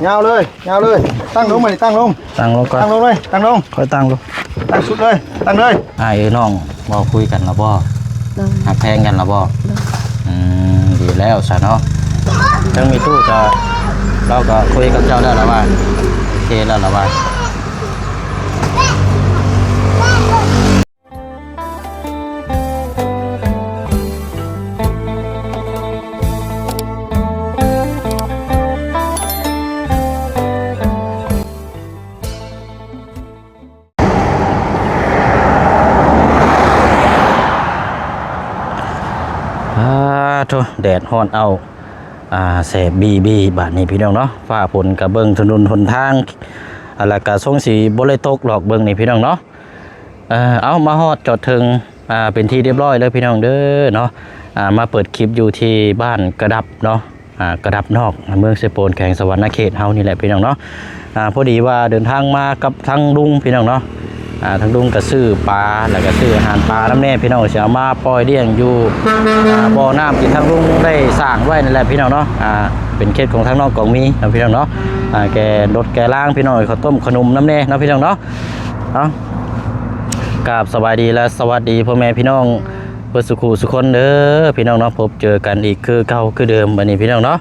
ยาวเลยตั้งลงมาดิตั้งลงก่อนตั้งลงเลยตั้งลงค่อยตั้งลงตั้งสุดเลยตั้งเลยน้องบ่คุยกันแล้วบ่หักแพงกันแล้วบ่ดีแล้วซะเนาะจังมีตู้ก็เราก็คุยกับเจ้าได้แล้วว่าโอเคแล้วล่ะว่าแดดฮ้อนเอาแสบบีบาดนี้พี่น้องเนาะฟ้าฝนกระเบิ้งถนนหนทางอะไรกะส่งสีบ่เลยตกหรอกเบิ้งนี่พี่น้องเนาะเอามาฮอดจอดถึงเป็นที่เรียบร้อยเลยพี่น้องเด้อเนาะมาเปิดคลิปอยู่ที่บ้านกระดับเนาะกระดับนอกเมืองเซโปนแขวงสวรรณเขตเฮานี่แหละพี่น้องเนาะพอดีว่าเดินทางมากับทั้งลุงพี่น้องเนาะทั้งลุงก็ซื้อปลาแล้วก็ซื้ออาหารปลาน้ำแน่พี่น้องเสียมาปล่อยเลี้ยงอยู่บ่อน้ำที่ทั้งลุงได้สร้างไว้นั่นแหละพี่น้องเนาะเป็นเขตของทั้งนอกกองมีนะพี่น้องเนาะแกรถแกล่างพี่น้องเขาต้มขนมน้ำแน่นะพี่น้องเนาะกราบสบายดีและสวัสดีพ่อแม่พี่น้องเพื่อสุขุสุขคนเด้อพี่น้องเนาะพบเจอกันอีกคือเก่าคือเดิมวันนี้พี่น้องเนาะ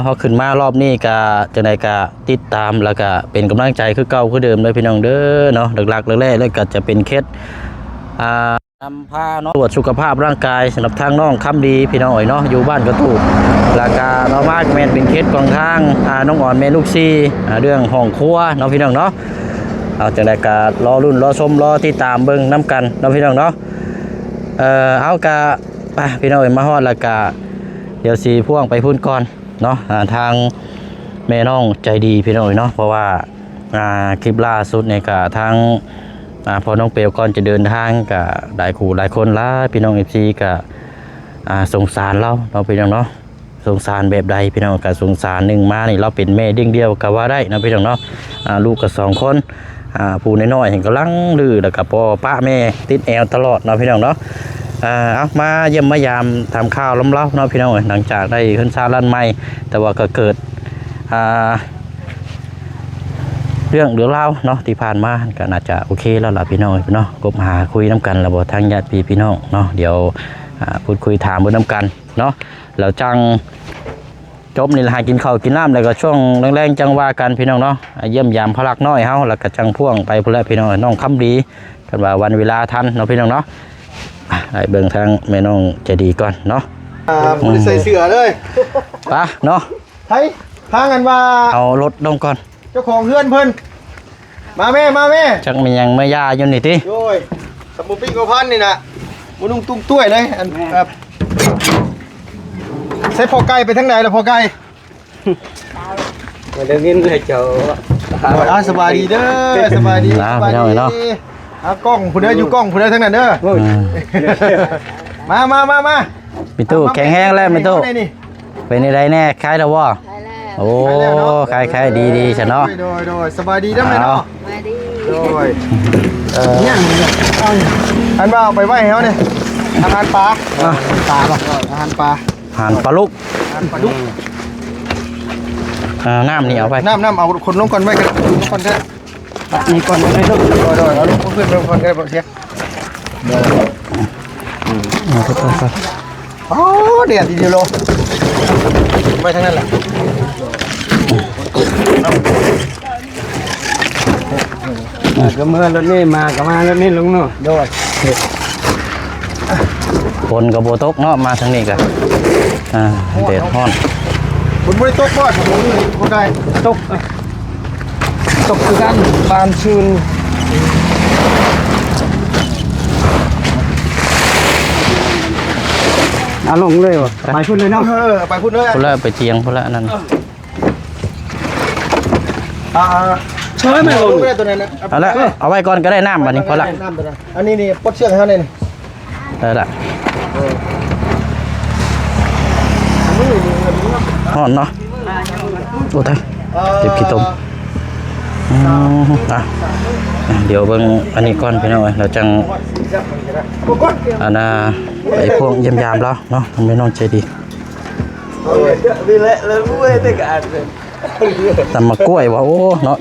เขาขึ้นมารอบนี้ก็จังไดก็ติดตามแล้วก็เป็นกำลังใจคือเก่าคือเดิมเลยพี่น้องเด้อเนาะหลักๆแรกๆเลยก็จะเป็นเคสนำพาเนาะตรวจสุขภาพร่างกายสำหรับทางน้องคำดีพี่น้องอ๋อยเนาะอยู่บ้านกระตูบแล้วก็เรามาแมนเป็นเคสของทางน้องอ่อนแม่ลูกซีเรื่องห้องครัวเนาะพี่น้องเนาะเอาจังไดก็รอรุ่นรอชมรอติดตามเบิ่งน้ำกันเนาะพี่น้องเนาะเอากะไปพี่น้องอ๋อยมาฮอดแล้วก็เดี๋ยวสีพ่วงไปพุ่นก่อนเนาะทางแม่น้องใจดีพี่น้องเนาะเพราะว่าคลิปล่าสุดในกะทางพอน้องเปลวก่อนจะเดินทางกับหลายคู่หลายคนละพี่น้องFCกับสงสารเราพี่น้องเนาะสงสารแบบใดพี่น้องกับสงสารหนึ่งมานี่เราเป็นแม่เดียวกับว่าได้นะพี่น้องเนาะลูกกับ2 คนผู้น้อยๆเห็นกำลังดื้อแล้วกับพ่อป้าแม่ติดแอวตลอดนะพี่น้องเนาะเอามาเยี่ยมมายามทำข้าวล้มเล่าเนาะพี่น้องหลังจากได้ขึ้นชาลั่นใหม่แต่ว่าก็เกิดเรื่องเล่าเนาะที่ผ่านมาก็น่าจะโอเคแล้วล่ะพี่น้องเนาะกบหาคุยน้ำกันแล้วบ่ทางญาติพี่น้องเนาะเดี๋ยวพูดคุยถามบนน้ำกันเนาะแล้วจังจบนี่หากินข้าวกินน้ำแล้วก็ช่วงแรงๆจังว่ากันพี่น้องเนาะเยี่ยมยามพลักน้อยเฮาแล้วก็จังพ่วงไปพุ่นแล้วพี่น้องน้องคำดีกันว่าวันเวลาทันเนาะพี่น้องเนาะไอ้เบิ่งทางแม่น้องจะดีก่อนเนาะบริใส่เสือเลยปะเนาะไทยพากันว่าเอารถลงก่อนเจ้าของเฮือนเพิ่นมาแม่จักมันยังไม่ยาอยู่นี่ติโอ้ยสมุนปิ้งกระพันนี่นะมุนุ่งตุ้งตุ้ยเลยอันครับใช้พอไก่ไปทั้งไหนล่ะพอไก่มาเดินกินเลยเจ้าสบายดีเด้อสบายดีเนาะกล้องผู้ใดอยู่กล้องผู้ใดทั้งนั้นเด้อมาพี่ตู้แข็งแห้งแล้วพี่ตู้เป็นอะไรแน่คล้ายแล้วว่าโอ้คล้ายดีฉันเนาะโดยสบายดีได้ไหมเนาะสบายดีโดยเนี่ยอันว่าเอาไปไหว้เขาเนี่ยอาหารปลาป่ะอาหารปลาลุกน้ำนี่เอาไปน้ำเอาคนลงก่อนไว้กันลงก่อนแค่มีก่อนไม่ลุกโดยเอาลูกเพื่อนคนแค่บอกเชียโอ้เดือดทีเดียวโลไปทั้งนั้นแหละก็เมื่อรถนี่มาก็มารถนี่ลุงเนาะโดยคนกับโบตกเนาะมาทางนี้กันเด็ดฮ้อนคุณบริโภคบ่ผมคนใดตกคือกันบานชื่นลงเลยวะไปพุ่นเลยเนาะไปพุ่นเลยพุ่นละไปเจียงพุ่นละนั่นช่วยไม่ลงตัวนั้นนะเอาละเอาไว้ก่อนก็ได้น้ำวันนี้พอละอันนี้นี่ปดเชือกให้เขาเนี่ยได้ละฮ้อนเนาะโอ้ยเจ็บขี้ตมเดี๋ยวเบิ่งอันนี้ก่อนพี่น้องเราจังไปพวกเยี่ยมยามแล้วเนาะไม่น้องใจดีวิเละเลยเว้ยแต่กัน ตำมะกล้วยว่าโอ้เนาะ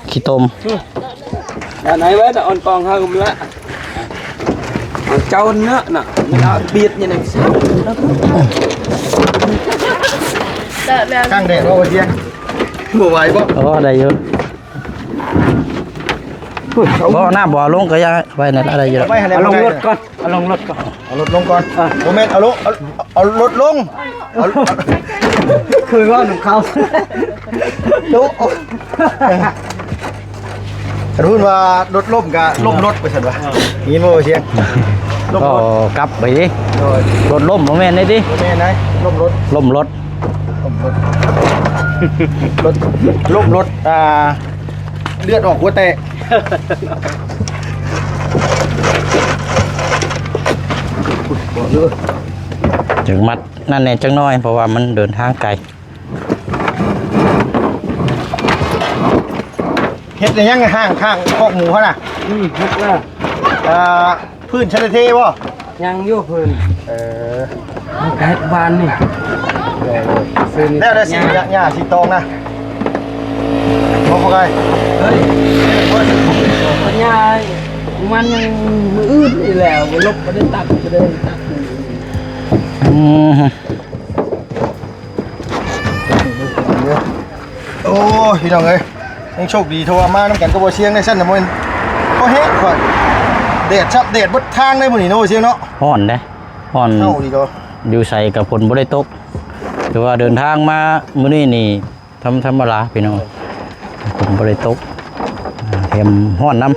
ขี้ต้ม อันไหนไว้แต่อ่อนกองห้ากุมละเจ้าเนื้อน่ะมันเอาเบียดอย่างนี้สิ ข้างแดดว่าเชียงบ่ไหวบ่ โอ้ได้เยอะบ่หน้าบ่ลงก็ยังไว้ในอะไรอยู่ ไปให้ เอาลง ร ร ถ ถก่อนเอาลงรถก่อน เอารถลงก่อนโมเมนต์เอาลงเอารถลงเอา คือว่าหนุ่มเขา ดูรู้ว่ารถล่มกับล่มรถไปสันวะนี่โมเชียงล่ม ก็ รถ กลับไปดิ โดย รถล่มบ่แม่นได้ดิ โมเมนต์ไหนล่มรถ ล่มรถ ล่มรถรถล่มรถเลือดออกหัวแตะ ถึงมัดนั่นแน่จังน้อยเพราะว่ามันเดินทางไกล เฮ็ดในยังห้างข้างคอกหมูเขาน่ะ นักล่ะ พื้นชั้นเทบ่ ยังอยู่เพิ่น เออ แอดวานนี่ซื้อนี่ แล้วได้สีหญ้าสีตองนะมองเข้าไป เฮ้ยปัญญามันยังมืออื่นอีแล้วลบก็ได้ตักก็ได้ตัก โอ้ยพี่น้องเอ้ยยังโชคดีโทรมาน้ำกันก็บ่เชียงได้ซั่นน่ะบ่แม่นก็เฮ็ดข่อยแดดชับแดดบ่ทางได้มื้อนี้เนาะบ่เชียงเนาะ ฮ้อนเด้ฮ้อน เอ้าดีดอ อยู่ใส่กับฝนบ่ได้ตกถือว่าเดินทางมามื้อนี้นี่ธรรมดาพี่น้องฝนบ่ได้ตกเต็มฮ้อนน้ำ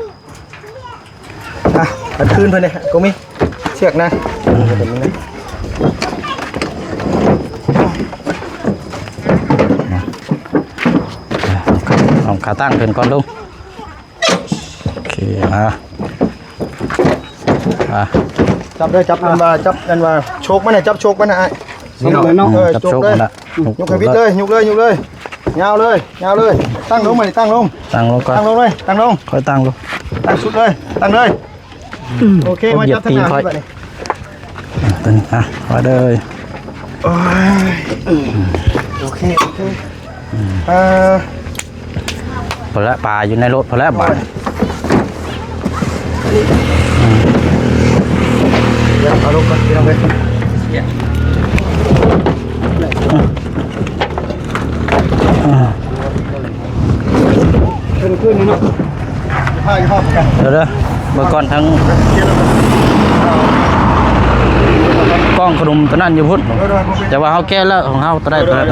อ่ะตัดคืนเพิ่นนี่ก็มีเชือกนะแบบนี้นะ เอาขาตั้งขึ้นก่อนลุงโอเคจับได้จับมันมาจับกันมาโชกมันน่ะจับโชกมันน่ะอ้าย นี่เนาะ จับ โช โช ก ค เลย ละ ยกให้วิดเลยยกเลยยาวเลยตั้งลงมาดิตั้งลง ตั้งลงก่อน ตั้งลงเลยตั้งลง ค่อยตั้งลง ตั้งสุดเลยตั้งเลยโอเคมาจับทางหน้าที่บัดนี้ เป็นมาเลย โอ้ยโอเคพอแล้วปลาอยู่ในรถพอแล้วบาด เดี๋ยวเอาลงก่อนพี่น้องเลย ขึ้นนี่เนาะ ผ้าอยู่ห้องกัน เดี๋ยวเมื่อก่อนทั้งกล้องขนมตัวนั้นอยู่พุ่นแต่ว่าเขาแก้แล้วของเขาตัวได้ตัวนั้น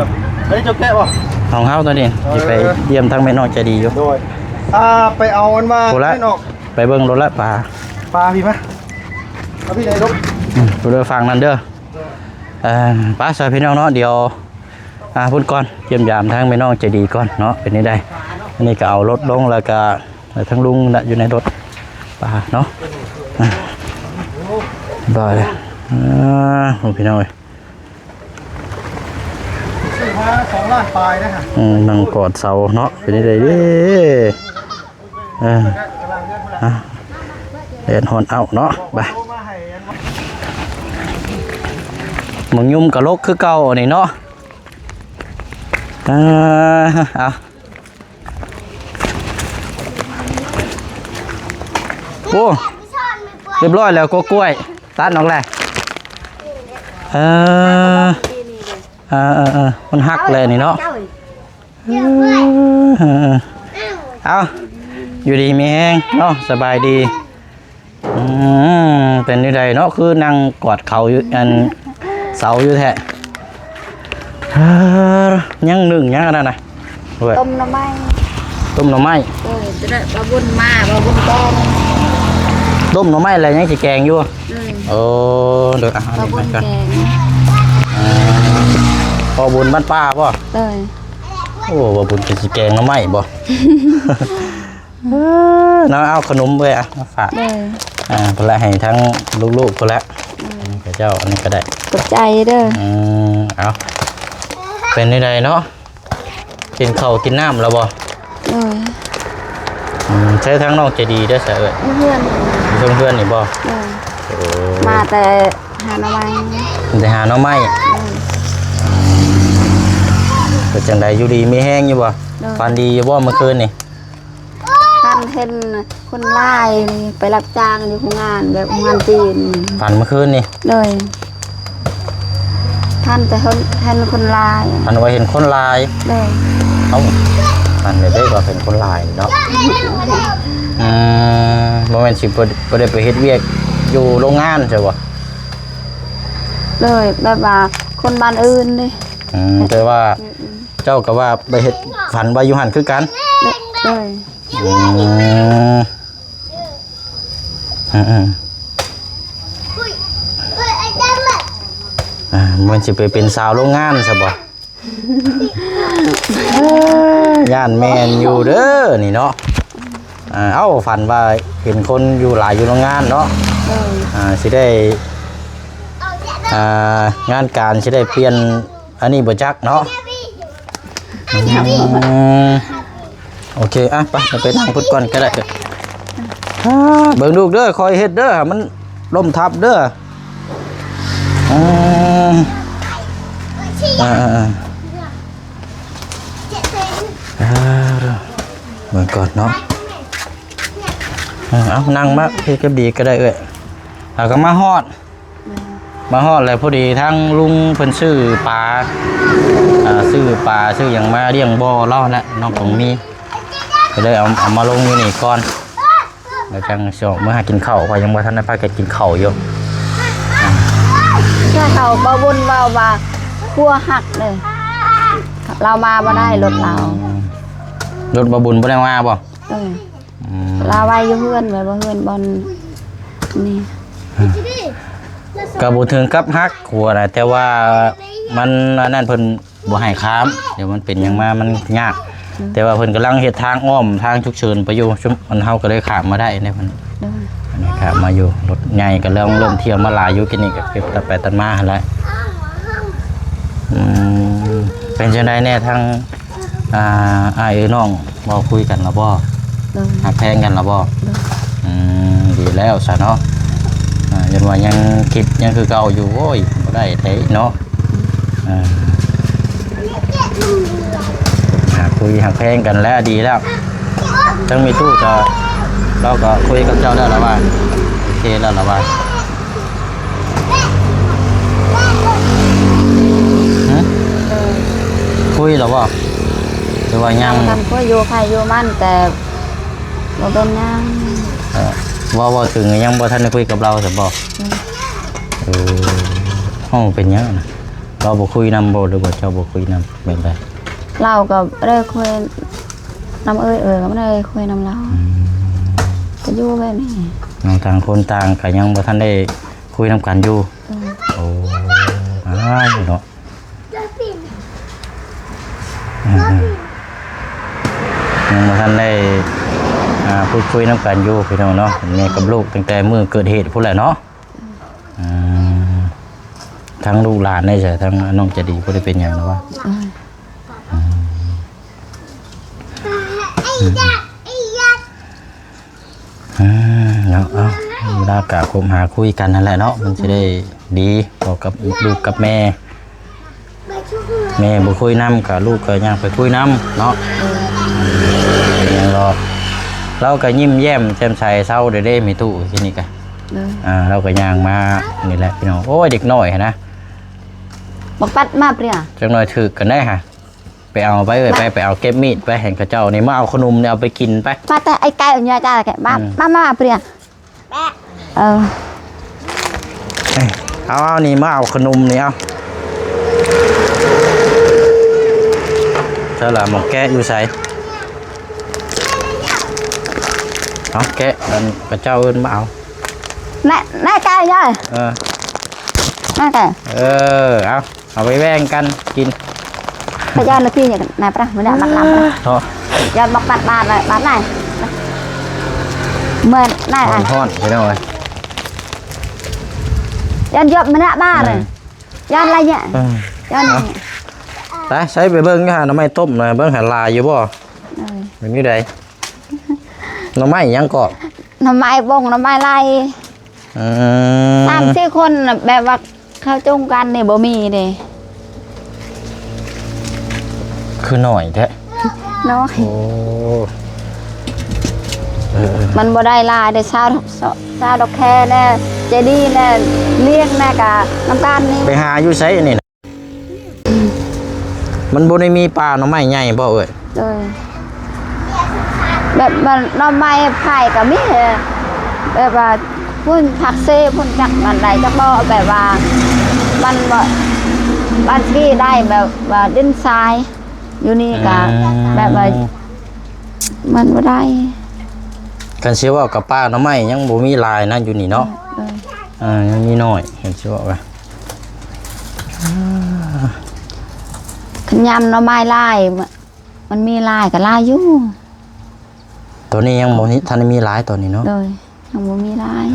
เฮ้ยเจ้าแก้ป่ะ ของเขาตัวนี้ที่ไปเยี่ยมทั้งแม่น้องใจดีอยู่ โดยไปเอามันมา โอ้ละ ให้นอก ไปเบิ่งรถละปลา ปลาพี่ไหมเอาพี่ไหนลูก ตัวเรือฟังนั่นเด้อป้าสาวพี่น้องเนาะเดี๋ยวพุ่นก่อนเยี่ยมยามทั้งแม่น้องใจดีก่อนเนาะเป็นนี่ได้อันนี้ก็เอารถลงแล้วก็ทั้งลุงน่ะอยู่ในรถปลาเนาะบ่อยเลยพี่น้องเอ้ย ซื้อมา2 ล้านปลายนะฮะ นั่งกอดเสาเนาะเป็นนี่ได้ดิเดินหอนเอาเนาะไปมึงยุ่มกับลกคือเก่าอันนี้เนาะเอาโอ้เรียบร้อยแล้วก็กล้วยตัดออกแล้วมันหักเลยนี่เนาะเอาอยู่ดีมีแห้งเนาะสบายดีเป็นยังไงเนาะคือนั่งกอดเขาอยู่อันเสาอยู่แท้ยังหนึ่งยังอะไรนะ ต้มหน่อไม้ ต้มหน่อไม้ จะได้บะบุญมาบะบุญต้ม ต้มหน่อไม้อะไรยังสิแกงอยู่โอ้เดี๋ยวอาหาร บะบุญ กัน แกง พอบุญบ้านป้าป่ะ เลย โอ้บ่บุญจะสิแกงหน่อไม้บ่น้าเอาขนมไปมาฝาก เลย พละให้ทั้งลูกๆพละกับเจ้าอันนี้ก็ได้ กดใจเด้อ เอาเป็นยังไงเนาะกินข้าวกินน้ำแล้วบ่ เลย ใช้ทั้งนอกใจดีได้อเสียเอ้ย เพื่อน เพื่อนนี่บ่ เลยมาแต่หาหน่อไม้ จะหาหน่อไม้ เป็นจังไดอยู่ดีมีแห้งอยู่บ่ฟันดีอยู่บ่เมื่อคืนนี่ ท่านเห็นคนไล่นี่ไปรับจ้างอยู่โรงงานแบบโรงงานจีน ฟันเมื่อคืนนี่ เลยท่านแต่เห็นคนไล่ ฟันว่าเห็นคนลาย เลย เอ้าฟันได้ก็เป็นคนลายเนาะบ่แม่นสิบ่ได้ไปเฮ็ดเวียกอยู่โรงงานใช่บ่ เลยแบบว่าคนบ้านอื่นดิ แต่ว่าเจ้าก็ว่าไปเฮ็ดฝันว่าอยู่หั่นคือกัน เลย มันสิไปเป็นสาวโรงงานซะบ่ย่านแม่นอยู่เด้อนี่เนาะเอ้าฝันว่าเห็นคนอยู่หลายอยู่โรงงานเนาะ เลย สิได้งานการสิได้เปลี่ยนอันนี้บ่จักเนาะโอเคอ่ะไปนั่งพุทธก่อนก็ได้เบิ่งลูกเด้อคอยเฮ็ดเด้อมันล้มทับเด้อเบิ่งก่อนเนาะเอานั่งมาพี่ก็ดีก็ได้เอ้ยแล้วก็มาฮอดเลยพอดีทั้งลุงเพิ่นซื้อปลาซื้ออย่างมาเลี้ยงบ่อเล่านะน้องของมีก็เลยเอามาลงอยู่นี่ก่อนแล้วจังสิออกมาหากินข้าวเพราะยังบ่ทันได้พากันกินข้าวอยู่ แค่เขาบ่บุญเบาว่าพัวหักเลยเรามาบ่ได้รถเรา รถบ่บุญบ่ได้มาบ่ เราไว้อยู่เพื่อนแบบว่าเพื่อนบอลนี่ ก็บ่ถึงกับฮักหัวน่ะแต่ว่ามันนั่นเพิ่นบ่ให้ค้ามเดี๋ยวมันเป็นหยังมามันยากแต่ว่าเพิ่นกำลังเฮ็ดทางอ้อมทางฉุกเฉินไปอยู่มันเฮาก็เลยข้ามมาได้เนี่ยเพิ่นครับมาอยู่รถใหญ่ก็เริ่มเที่ยวมาหลายอยู่กินนี่ก็เก็บตัดไปตัดมาหั่นแหละเป็นจังได๋แน่ทางอ้ายน้องบ่คุยกันแล้วบ่หักแพงกันแล้วบ่ดีแล้วซะเนาะยันว่ายังคิดยังคือเก่าอยู่โอ้ยบ่ได้ไถเนาะคุยหักแพงกันแล้วดีแล้วทั้งมีตู้ก็เราก็คุยกับเจ้าได้แล้วว่าโอเคแล้วล่ะว่าคุยแล้วบ่หรือว่ายังท่านก็อยู่ใครอยู่มั่นแต่เราเป็นยังว่าถึงยังบ่ทันได้คุยกับเราซะบ่ห้องเป็นยังนะเราบ่คุยนำบ่หรือว่าเจ้าบ่คุยนำเป็นไรเราก็ได้คุยน้ำก็ไม่ได้คุยน้ำเราก็อยู่แบบนี้ต่างคนต่างก็ยังบ่ทันได้คุยนำกันอยู่โอ้เนาะยังบ่ทันได้พูดคุยน้ำกันอยู่พี่น้องเนาะแม่กับลูกตั้งแต่มื้อเกิดเหตุพูดแหละเนาะทั้งลูกหลานได้ใช่ทั้งน้องจะดีพูดได้เป็นอย่างนะวะเนาะเวลากะคบหาคุยกันนั่นแหละเนาะมันจะได้ดีบอกกับลูกกับแม่บ่คุยน้ำกับลูกก็ยังไปคุยน้ำเนาะยังรอเราก็ยิ้มแย้มแจ่มใสเศร้าได้มีตู้ที่นี่กันเราก็ย่างมานี่แหละพี่น้องโอ้ยเด็กน้อยนะบอกปัดมาเปล่าจังหน่อยถือกันได้ค่ะไปเอาไปเอาเก็บมีดไปแห่งกระเจ้านี่มาเอาขนมเนี่ยเอาไปกินไปมาแต่ไอ้ไก่เนี่ยจ้าแกมาเปล่าเอานี่มาเอาขนมนี่เอาเจ้าละหมกแกะอยู่ใส่เอาแกะกระเจ้าเอิ้นมาเอาน่าไก่เลยน่าไก่เอาไปแบ่งกันกินไปย่านละที่อย่างนายปะไม่ได้มัดลำย่านบักบาดเลยบาดไหนเมื่อไหนทอดไปหน่อยย่านยบมันละบ้าเลยย่านอะไรเนี่ยย่านไปใช้ไปเบิ้งค่ะน้ำไม้ต้มหน่อยเบิ้งหาลายอยู่บ่เป็นยังไงน้ำไม้ยังเกาะน้ำไม้บงน้ำไม้ไร3-4 คนแบบว่าเขาจุ่มกันเนี่ยบ่มีเลย คือหน่อยแท้ น้อย โอ้มันบ่ได้หลายได้ซาดอกแค่แน่เจดีแน่เลี้ยงแน่กะน้ำตาลนี่ ไปหาอยู่ไสอันนี้น่ะมันบ่ได้มีป่าหน่อไม้ใหญ่บ่เอ้ย เลยแบบมันหน่อไม้ไผ่ก็มีแบบว่าพุ่นผักเซ่พุ่นจักมันได้จักบ่แบบว่ามันบ่บ้านที่ได้แบบว่าดินทรายอยู่นี่ก็แบบว่ามันบ่ได้ กันสิว่ากับป่าหน่อไม้ยังบ่มีหลายนะอยู่นี่เนาะ เลย ยังมีน้อยกันสิว่าว่า ขยำหน่อไม้ลายมันมีลายก็ลายอยู่ ตัวนี้ยังบ่ทันได้มีหลายตัวนี้เนาะ เลยยังบ่มีลาย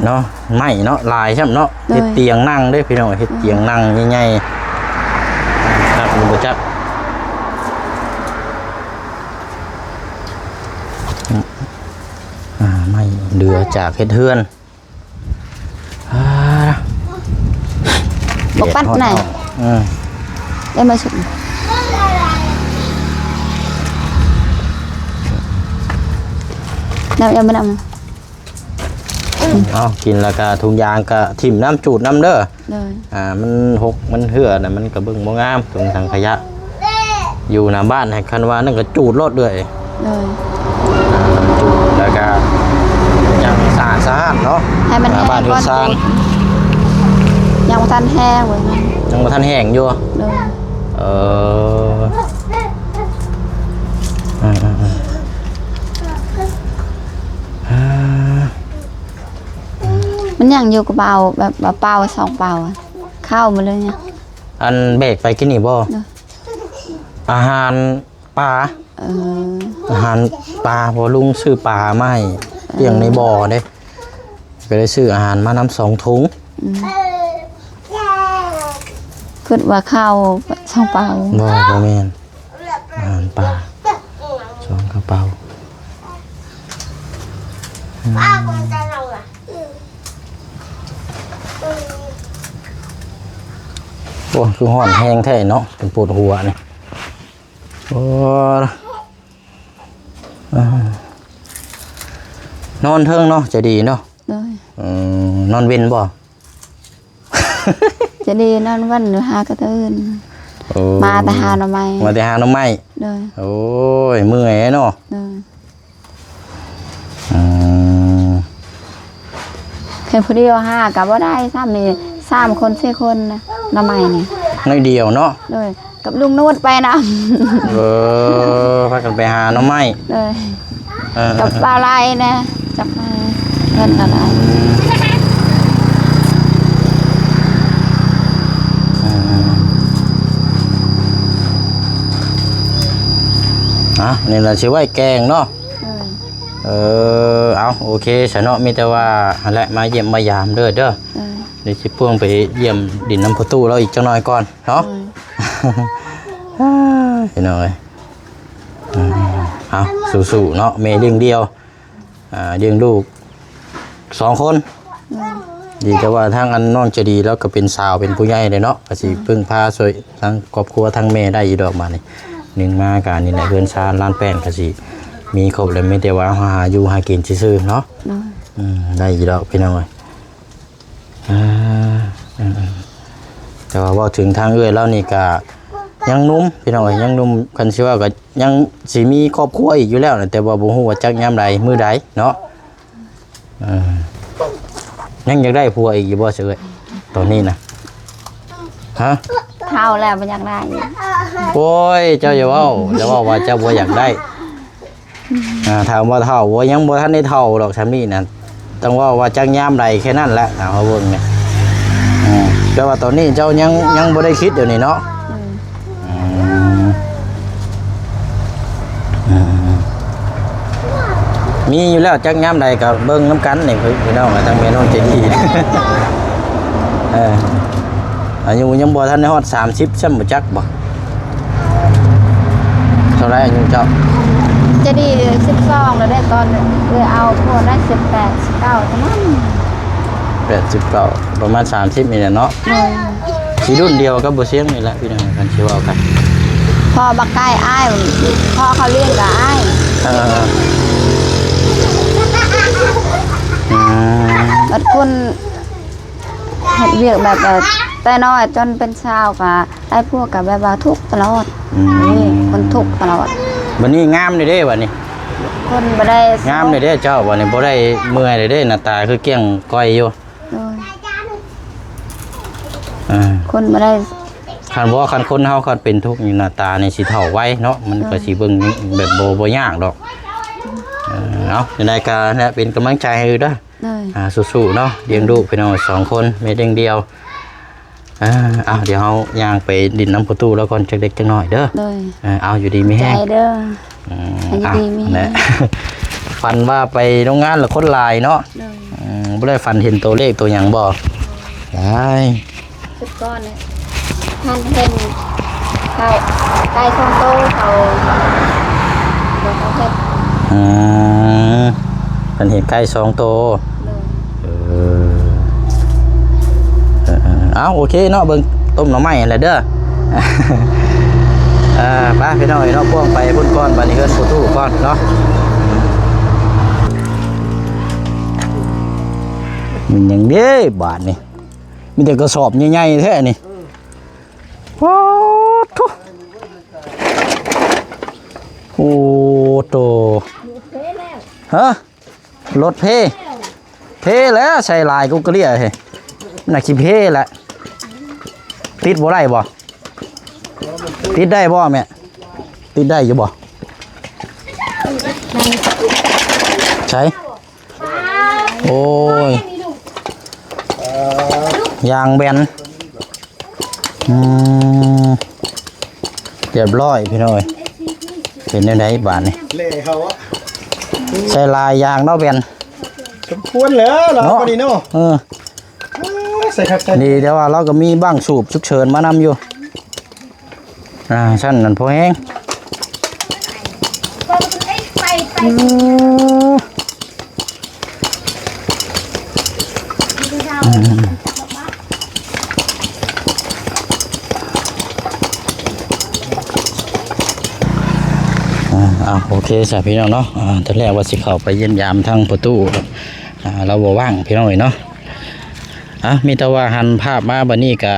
เนาะไม่เนาะลายใช่ไหมเนาะเฮ็ดเตียงนั่งเด้พี่น้องเฮ็ดเตียงนั่งใหญ่ๆครับบ่จักไม่เดือจากเฮ็ดเฮือนบอกปัดไหน ได้มาสุดยังไม่นำ เอากินแล้วก็ถุงยางก็ทิ่มน้ำจูดน้ำเด้อ เลย มันหกมันเหื่อน่ะมันก็เบิ่งบ่งามถุงถังขยะอยู่หน้าบ้านให้คันว่านั่นก็จูดรถด้วย เลย จูดแล้วก็ยังสะอาดเนาะ ให้มันแห้ง บ้าน ก่อน สร้าง ยังบ่ทันแห้งเว้ยมัน ยังบ่ทันแห้งอยู่ เลย มันยังอยู่กับเบาแบบเบาสองเบาเข้ามาเลยเนี่ย อันเบรกไปกินนี่บ่อาหารปลาอาหารปลาพอลุงซื้อปลามาให้เลี้ยงในบ่อเด้ก็ได้ซื้ออาหารมานำ2 ถุง คิดว่าเข้าสองเบา บ่แม่นอาหารปลา2 กระเป๋าโอ้คือห่อนแห้งแท้เนาะเป็นปวดหัวนี่โอ้นอนเทิงเนาะจะดีเนาะ เลย นอนเว้นบ่ จะดีนั่นวันหรือหากระตื้นมาแต่หาหน่อไม้ มาแต่หาหน่อไม้ เลย โอ้ยเมื่อยเนาะ เลยแค่ผู้เดียวห้ากับว่าได้ซ้ำนี่3 คน4 คนนะหน่อไม้นี่ น้อยเดียวเนาะ เลยกับลุงนูดไปนะ พากันไปหาหน่อไม้ เลยกับปลาไหลนะจับมาเงินอะไร นี่แหละชื่อว่าแกงเนาะเอาโอเคฉันเนาะมีแต่ว่าอะไรมาเยี่ยมมายามเด้อเดี๋ยวชิพ่วงไปเยี่ยมดินน้ำประตูเราอีกจังหน่อยก่อนเนาะเห็นหน่อยเอาสู้ๆเนาะเมย์เลี้ยงเดียวเลี้ยงลูก2 คนดีแต่ว่าทางอันน้องจะดีแล้วก็เป็นสาวเป็นผู้ใหญ่เลยเนาะก็สิพึ่งพาช่วยทั้งครอบครัวทั้งแม่ได้อีดอกมานี่1มาการนี่แหละเพื่อนชาล้านแป้นก็สิมีครบเลยไม่แต่ว่าหาอยู่หากินซื่อๆเนาะได้อีดอกพี่น้องเอ้ยแต่ว่าถึงทางเอื้อยแล้วนี่ก็ยังนุ่มพี่น้องเอ้ยยังนุ่มคันสิว่าก็ยังสิมีครอบครัวอีกอยู่แล้วนะแต่ว่าบ่ฮู้ว่าจักยามใดมื้อใดเนาะยังอยากได้ผัวอีกอยู่บ่เอ้ยตอนนี้นะฮะ เท่าแล้วมันอยากได้ โอ้ยเจ้าอย่าเว้าว่าเจ้าบ่อยากได้ถามว่าเท่าบ่ยังบ่ทันได้เท่าดอกซ้ํนี่น่ะต้องว่าจักยามใดแค่นั้นแหละเอาเบิ่งเนี่ยแต่ว่าตอนนี้เจ้ายังบ่ได้คิดเดี๋ยวนี้เนาะมีอยู่แล้วจักยามใดก็เบิ่งน้ำกันนี่พี่น้องทางแม่น้องใจดีอายุยังบ่ทันได้ฮอด30ซ้ำบ่จักบ่เท่าไรอายุเจ้าจะดี12แล้วได้ตอนเลยเอาพวกได้18 19เท่านั้น89ประมาณ30นี่แหละเนาะ สีรุ่นเดียวกับบ่เสียงนี่แหละพี่น้องกันสิเว้ากัน พอบักไก่อ้ายพ่อเขาเลี้ยงกับอ้าย บัดคุณเฮ็ดเวียกแบบแต่น้อยจนเป็นชาวก็ได้พวกกับแบบว่าทุกข์ตลอดนี่คนทุกข์ตลอด วันนี้งามเลยเด้วันนี้ คนบ่ได้ งามเลยเด้เจ้าวันนี้บ่ได้เมื่อยเลยเด้หน้าตาคือเกี้ยงก้อยอยู่ คนบ่ได้ คันบ่คันคนเฮาคันเป็นทุกข์อยู่หน้าตานี่สิเฒ่าไว้เนาะมันก็สิเบิ่งแบบบ่ยากดอกเอาในรายการเนี่ยเป็นกำลังใจให้เด้อ เลย สู้ๆเนาะเลี้ยงลูกพี่น้อง2คนแม่เดียวเอาเดี๋ยวเฮาย่างไปดินน้ำประตูแล้วก่อนจักเด็กจักน้อยเด้อ เลย เอาอยู่ดีมี ใจ แฮง เด้ออยู่ดีมีแฮง ฝันว่าไปโรงงานแล้วคนหลายเนาะ เลย บ่ได้ฝันเห็นตัวเลขตัวหยังบ่ได้ ชุดก้อนเนี่ยท่านเห็นไก่ช่องโตเขาเฮ็ด เพิ่นเห็นไก่2ตัว เลย เอาโอเคเนาะเบิ่งต้มหน่อไม้อะไรเด้อ ไปพี่น้องเนาะพ่วงไปพุ่นก้อนบัดนี้เฮือนประตูก่อนเนาะมันยังเด้บาทนี่มีแต่กระสอบใหญ่ๆแท้นี่โอ้ทุโอ้โตฮะรถเพแล้วใส่ลายกุกเกลียเฮ้น่าคิเพแหละติดบ่ได้บ่ติดได้บ่แม่ติดได้อยู่บ่ใช่โอ้ยยางแบนเรียบร้อยพี่น้อยเป็นได้บาทนี่ เล่เขาอะ ใส่ลายยางเนาะแบน สมควรแล้วเราพอดีเนาะใส่ครับใส่ ดีแต่ว่าเราก็มีบ้างสูบฉุกเฉินมานำอยู่ชั้นนั่นพอแห้งโอเคใช่พี่น้องเนาะตอนแรกว่าสิเข้าไปเยี่ยมยามทางประตูเราบ่ว่างพี่น้องเนาะมีแต่ว่าหันภาพมาบัดนี้ก็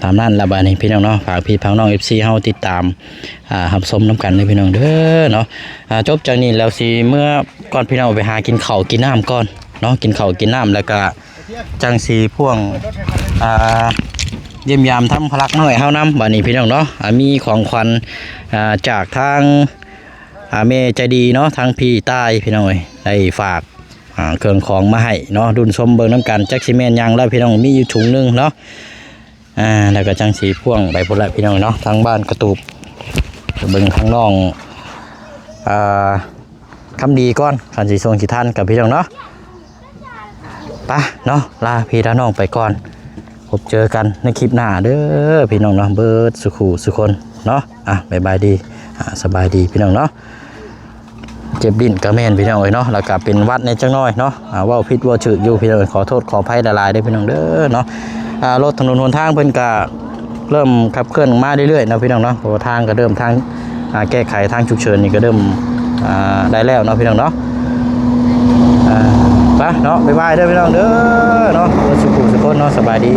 ตามนั้นละบัดนี้พี่น้องเนาะฝากพี่น้อง FC เฮาติดตามรับชมน้ำกันเลยพี่น้องเด้อเนาะจบจากนี้แล้วสิเมื่อก่อนพี่น้องไปหากินข้าวกินน้ำก่อนเนาะกินข้าวกินน้ำแล้วก็จังสีพ่วงเยี่ยมยามทำพลักน้อยเฮานำบัดนี้พี่น้องเนาะมีของขวัญจากทางเมใจดีเนาะทางพี่ใต้พี่น้องได้ฝากเครื่องของมาให้เนาะดุนชมเบิ่งน้ำกันจักซีเมนยังแล้วพี่น้องมีอยู่ถุงนึงเนาะแล้วก็จังสีพ่วงไปพุ่นละพี่น้องเนาะทางบ้านกระตูบเบิ่งข้างน้องคำดีก่อนขันสีทรงสีท่านกับพี่น้องเนาะไปเนาะลาพี่ลาน้องไปก่อนพบเจอกันในคลิปหน้าเด้อพี่น้องเนาะเบิร์ดสุขุสุคนเนาะบ๊ายบายดีสบายดีพี่น้องเนาะเจ็บดินกระแมนพี่น้องเนาะแล้วก็เป็นวัดในจังน้อยเนาะว่าพิษว่าฉืดอยู่พี่น้องขอโทษขออภัยละลายได้พี่น้องเด้อเนาะรถถนนหนทางเพิ่นก็เริ่มขับเคลื่อนมาเรื่อยๆนะพี่น้องเนาะเพราะทางก็เริ่มทางแก้ไขทางฉุกเฉินนี่ก็เริ่มได้แล้วเนาะพี่น้องเนาะไปเนาะบ๊ายบายเด้อพี่น้องเด้อเนาะสุขุสุขคนเนาะสบายดี